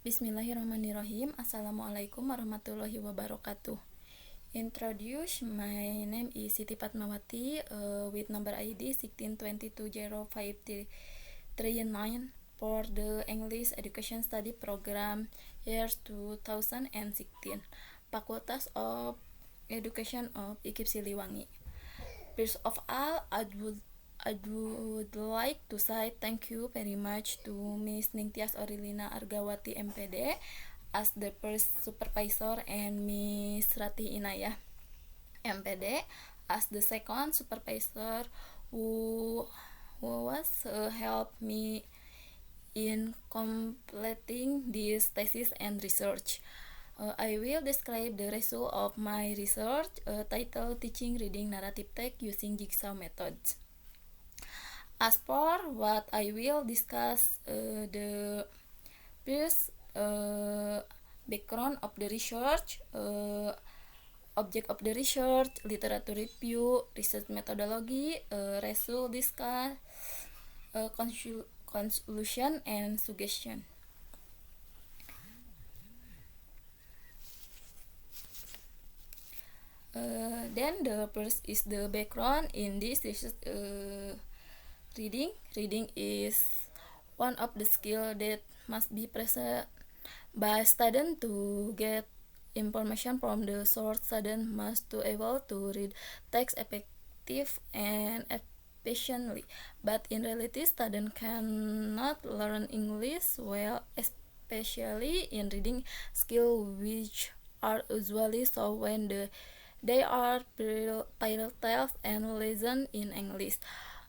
Bismillahirrahmanirrahim. Assalamualaikum warahmatullahi wabarakatuh. Introduce, my name is Siti Fatmawati with number ID 1620539 for the English Education Study Program year 2016, Fakultas of Education of IKIP Siliwangi. First of all, I would like to say thank you very much to Miss Ningtyas Orilina Argawati MPD as the first supervisor and Miss Rati Inayah MPD as the second supervisor who was help me in completing this thesis and research. I will describe the result of my research titled Teaching Reading Narrative Text Using Jigsaw Methods. As for what I will discuss, the first background of the research, object of the research, literature review, research methodology, result discuss, conclusion and suggestion. Then the first is the background in this research. Reading is one of the skills that must be present by students to get information from the source. Students must be able to read text effective and efficiently, but in reality students cannot learn English well, especially in reading skills, which are usually so when they are titles and lessons in English.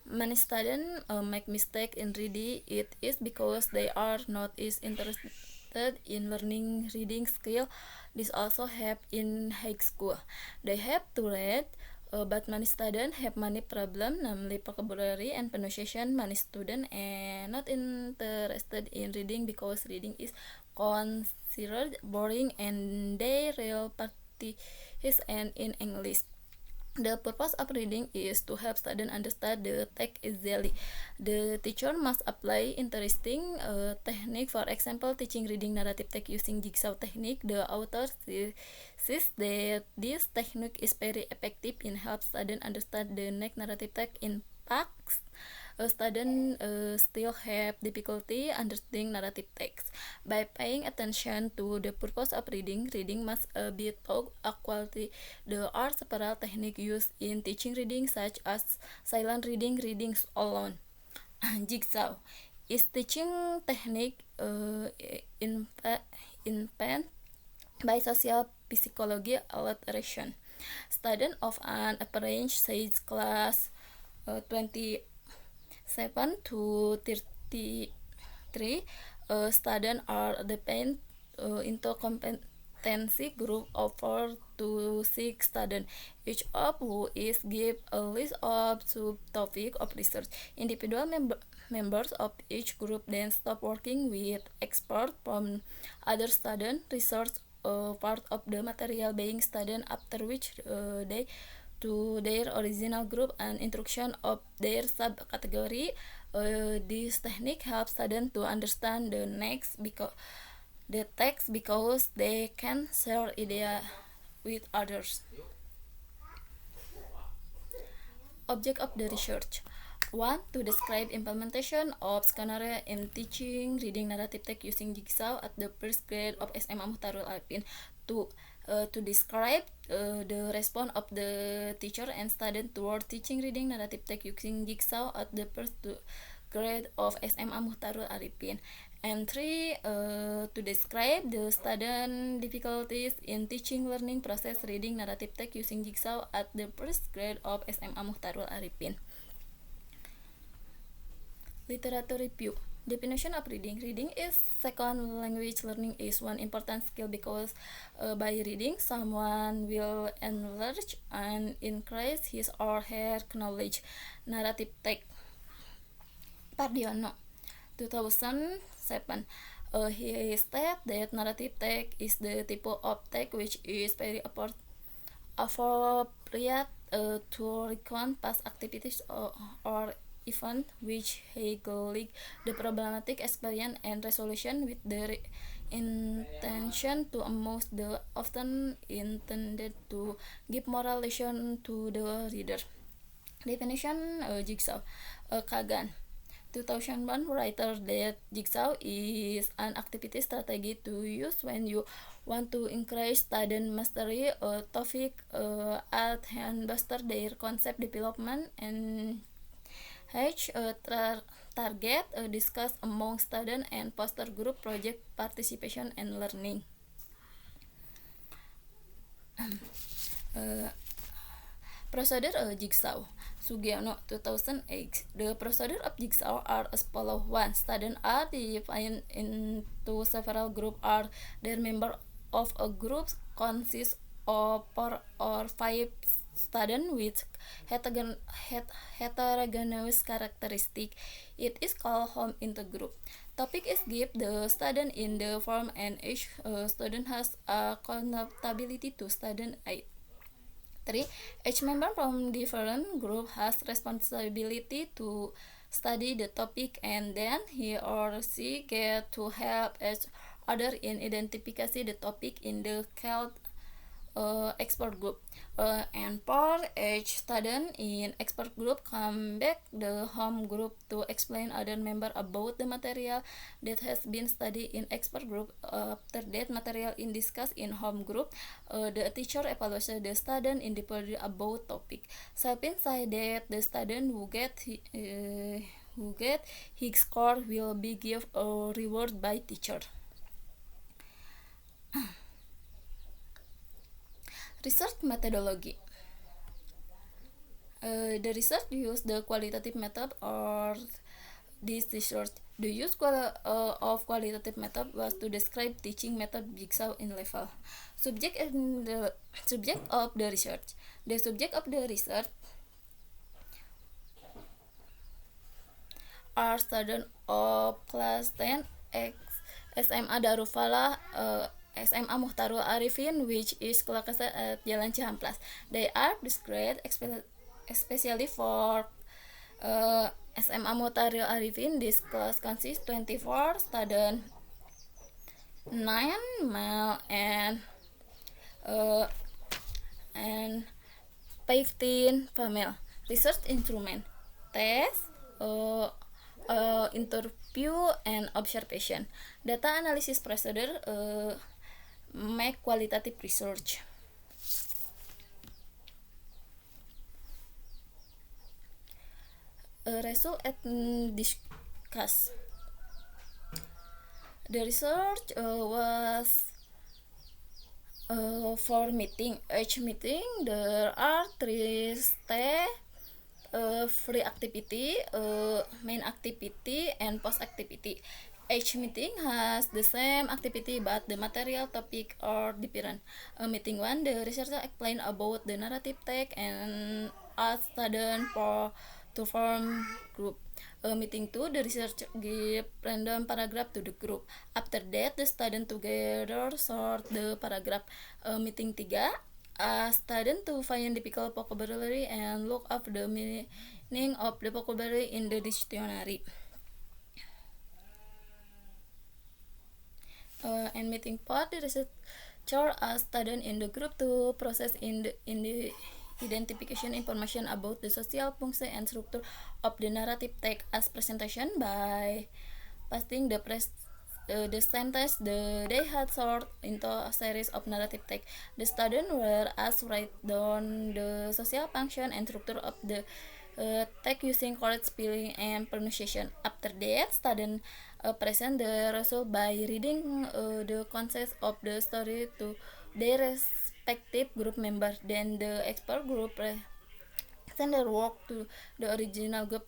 Many students make mistakes in reading. It is because they are not as interested in learning reading skill. This also happens in high school. They have to read, but many students have many problems, namely vocabulary and pronunciation. Many students are not interested in reading because reading is considered boring and they real practice and in English. The purpose of reading is to help students understand the text easily. The teacher must apply interesting technique. For example, teaching reading narrative text using jigsaw technique. The author says that this technique is very effective in help students understand the next narrative text. In fact, students still have difficulty understanding narrative text. By paying attention to the purpose of reading, reading must be taught equally. There are several techniques used in teaching reading, such as silent reading, reading alone. Jigsaw is teaching technique invented by social psychology alteration. Students of an average size class 27 to 33 students are divided into competency group of 4 to 6 students, each of who is given a list of subtopics of research. Individual members of each group then stop working with experts from other students, research part of the material being studied, after which they to their original group and instruction of their subcategory. This technique helps students to understand the text because they can share ideas with others. Object of the research: 1. To describe implementation of scenario in teaching reading narrative text using jigsaw at the first grade of SMA Muhtarul Arifin. 2. To describe the response of the teacher and student toward teaching reading narrative text using jigsaw at the first grade of SMA Muhtarul Arifin. And 3. To describe the student difficulties in teaching learning process reading narrative text using jigsaw at the first grade of SMA Muhtarul Arifin. Literature review. Definition of reading: reading is second language. Learning is one important skill because by reading someone will enlarge and increase his or her knowledge. Narrative text. Pardiono 2007. He stated that narrative text is the type of text which is very appropriate to recount past activities or event which highlight the problematic experience and resolution with the intention to amuse the often intended to give moral lesson to the reader. Definition jigsaw Kagan 2001 writer that jigsaw is an activity strategy to use when you want to increase student mastery a topic at hand, booster their concept development, and H target discuss among student and foster group project participation and learning. Procedure Jigsaw Sugiono 2008. The procedure of Jigsaw are as follows. 1. Students are divided into several groups. Are their member of a group consists of 4 or 5 students with heterogeneous characteristics. It is called home into group. Topic is give the student in the form and each student has accountability to student 8. 3. Each member from different group has responsibility to study the topic and then he or she get to help each other in identifying the topic in the called expert group. And for each student in expert group come back the home group to explain other member about the material that has been studied in expert group. After that material is discussed in home group, the teacher evaluates the student independently about topic. Something say that the student who get his score will be given a reward by teacher. Research methodology. The research used the qualitative method or this research. The use of qualitative method was to describe teaching method Jigsaw in level. Subject and the subject of the research. The subject of the research are students of class 10 SMA Darul Falah SMA Muhtarul Arifin, which is located at Jalan Cihamplas. They are described especially for SMA Muhtarul Arifin. This class consists 24 students, 9 male and 15 female. Research instrument, test, interview and observation. Data analysis procedure make qualitative research. Result and discuss. The research was for meeting. Each meeting there are 3 steps: free activity, main activity, and post activity. Each meeting has the same activity but the material topic are different. Meeting 1, the researcher explain about the narrative text and ask students to form group. Meeting 2, the researcher give random paragraph to the group. After that, the student together sort the paragraph. Meeting 3, student to find difficult vocabulary and look up the meaning of the vocabulary in the dictionary. And meeting 4, the researcher asked students in the group to process in the identification information about the social function and structure of the narrative text as presentation by pasting the sentence they had sorted into a series of narrative text. The students were asked to write down the social function and structure of the text using correct spelling and pronunciation. After that, students present the result by reading the context of the story to their respective group members. Then the expert group present their work to the original group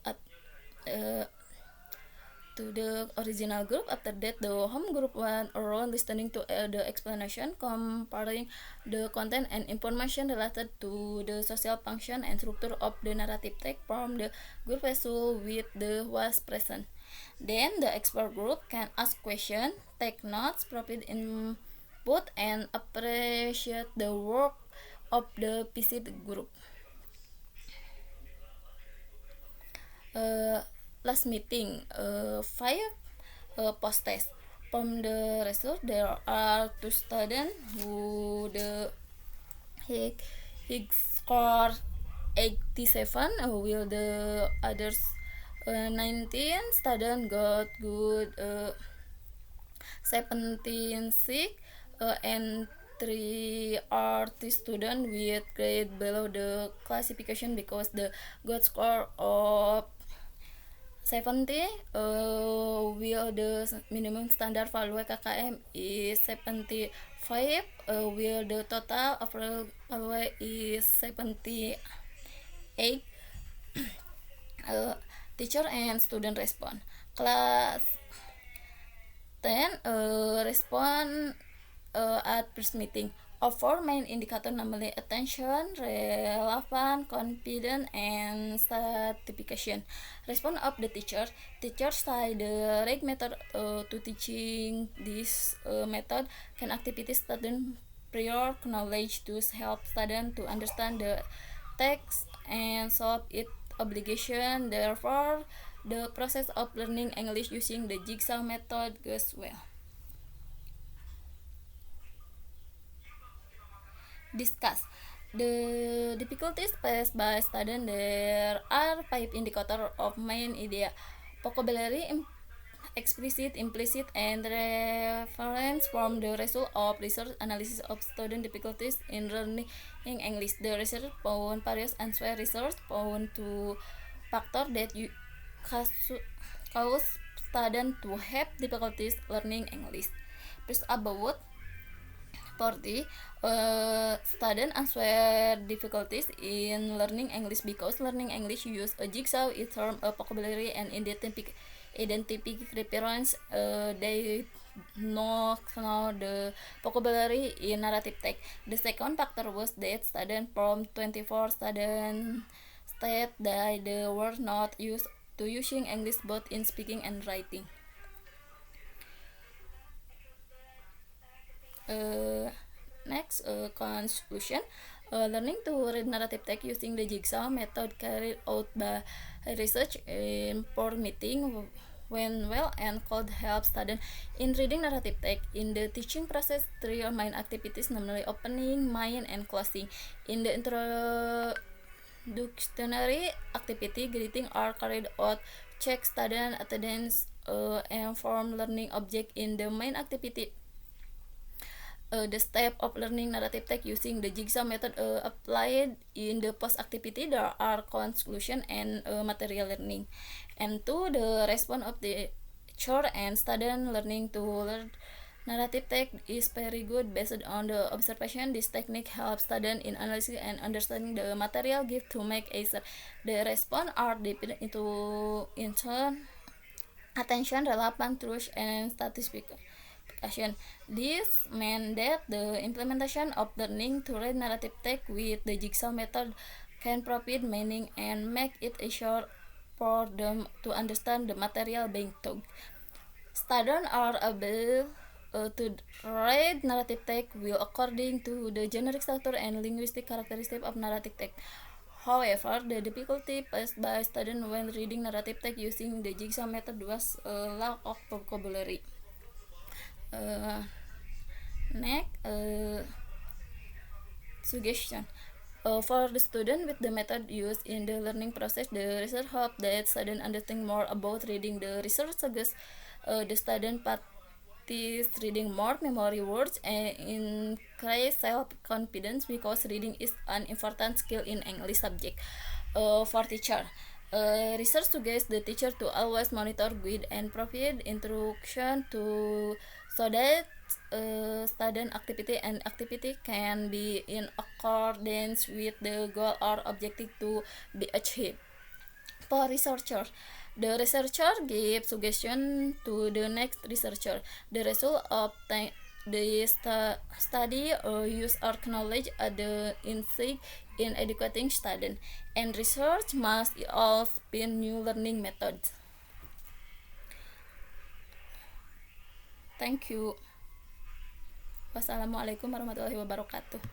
After that, the home group went around listening to the explanation, comparing the content and information related to the social function and structure of the narrative text from the group result with the was present. Then the expert group can ask questions, take notes, provide input, and appreciate the work of the visit group. uh, last meeting, 5 post-test. From the result, there are 2 students who the Hig score 87, while the others 19 students got good 17 6, and 3 are students with grade below the classification because the good score of 70, will the minimum standard value KKM is 75, will the total overall value is 78. uh, Teacher and student respond. Class 10 respond at first meeting of 4 main indicator, namely attention, relevant, confidence, and certification. Response of the teacher. Teacher say the right method to teaching this method can activity student prior knowledge to help student to understand the text and solve its obligation. Therefore, the process of learning English using the jigsaw method goes well. Discuss the difficulties faced by students. There are 5 indicators of main idea: vocabulary, explicit, implicit, and reference from the result of research analysis of student difficulties in learning English. The research found various answer. Research found 2 factors that cause students to have difficulties learning English. First, about 40 students answer difficulties in learning English because learning English use a jigsaw in terms of vocabulary and identify reference. They know the vocabulary in narrative text. The second factor was that students from 24 students state that they were not used to using English both in speaking and writing. Next, conclusion. Learning to read narrative text using the jigsaw method carried out by research informating went well and could help students in reading narrative text. In the teaching process, 3 main activities, namely opening, mind, and closing. In the introductory activity, greeting are carried out, check student attendance, and form learning object. In the main activity, the step of learning narrative text using the jigsaw method applied in the post activity. There are conclusion and material learning. And 2, the response of the teacher and student learning to learn narrative text is very good based on the observation. This technique helps students in analyzing and understanding the material given to make answer. The response are divided into attention, relevant, truth, and statistical. This meant that the implementation of learning to read narrative text with the jigsaw method can provide meaning and make it easier for them to understand the material being taught. Students are able to read narrative text will according to the generic structure and linguistic characteristics of narrative text. However, the difficulty faced by students when reading narrative text using the jigsaw method was a lack of vocabulary. Next, suggestion. For the student with the method used in the learning process, the research hope that students understand more about reading. The research suggests the student practice reading more, memory words, and increase self-confidence because reading is an important skill in English subject. For teacher, research suggests the teacher to always monitor, guide, and provide instruction to so that student activity can be in accordance with the goal or objective to be achieved. For researcher, the researcher gives suggestion to the next researcher. The result of the study use or knowledge as the insight in educating students, and research must also be new learning methods. Thank you. Wassalamualaikum warahmatullahi wabarakatuh.